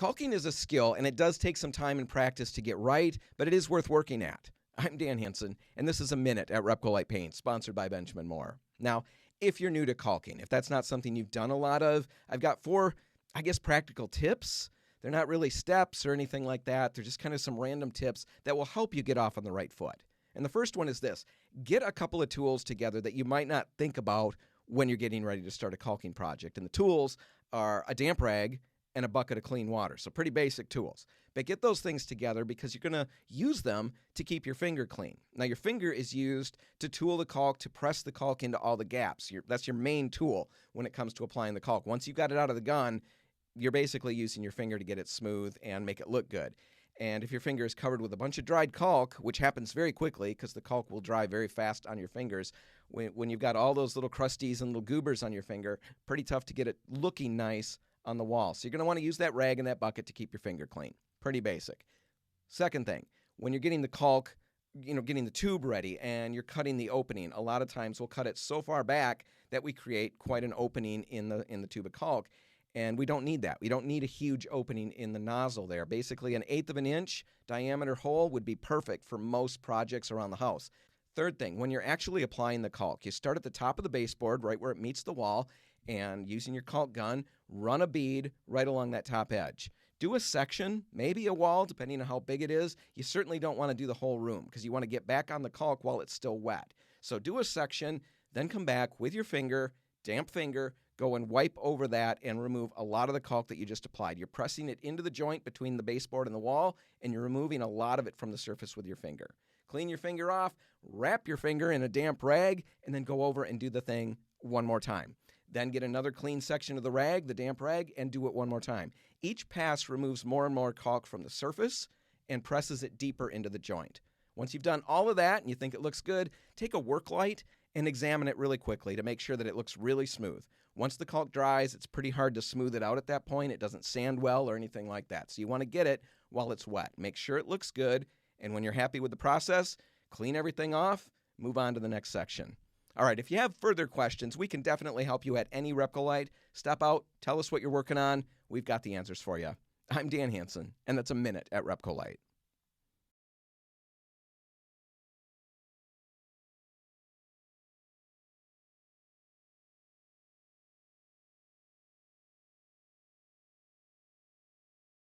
Caulking is a skill, and it does take some time and practice to get right, but it is worth working at. I'm Dan Hansen, and this is A Minute at RepcoLite Paint, sponsored by Benjamin Moore. Now, if you're new to caulking, if that's not something you've done a lot of, I've got 4, practical tips. They're not really steps or anything like that. They're just kind of some random tips that will help you get off on the right foot. And the first one is this: get a couple of tools together that you might not think about when you're getting ready to start a caulking project. And the tools are a damp rag and a bucket of clean water. So pretty basic tools. But get those things together because you're going to use them to keep your finger clean. Now, your finger is used to tool the caulk, to press the caulk into all the gaps. That's your main tool when it comes to applying the caulk. Once you've got it out of the gun, you're basically using your finger to get it smooth and make it look good. And if your finger is covered with a bunch of dried caulk, which happens very quickly because the caulk will dry very fast on your fingers, when you've got all those little crusties and little goobers on your finger, pretty tough to get it looking nice on the wall. So you're going to want to use that rag and that bucket to keep your finger clean. Pretty basic. Second thing, when you're getting the caulk, getting the tube ready and you're cutting the opening, a lot of times we'll cut it so far back that we create quite an opening in the tube of caulk. And we don't need that. We don't need a huge opening in the nozzle there. Basically, an 1/8 of an inch diameter hole would be perfect for most projects around the house. Third thing, when you're actually applying the caulk, you start at the top of the baseboard, right where it meets the wall, and using your caulk gun, run a bead right along that top edge. Do a section, maybe a wall, depending on how big it is. You certainly don't want to do the whole room because you want to get back on the caulk while it's still wet. So do a section, then come back with your finger, damp finger, go and wipe over that and remove a lot of the caulk that you just applied. You're pressing it into the joint between the baseboard and the wall, and you're removing a lot of it from the surface with your finger. Clean your finger off, wrap your finger in a damp rag, and then go over and do the thing one more time. Then get another clean section of the rag, the damp rag, and do it one more time. Each pass removes more and more caulk from the surface and presses it deeper into the joint. Once you've done all of that and you think it looks good, take a work light and examine it really quickly to make sure that it looks really smooth. Once the caulk dries, it's pretty hard to smooth it out at that point. It doesn't sand well or anything like that. So you want to get it while it's wet. Make sure it looks good, and when you're happy with the process, clean everything off, move on to the next section. All right, if you have further questions, we can definitely help you at any RepcoLite. Stop out, tell us what you're working on. We've got the answers for you. I'm Dan Hansen, and that's A Minute at RepcoLite.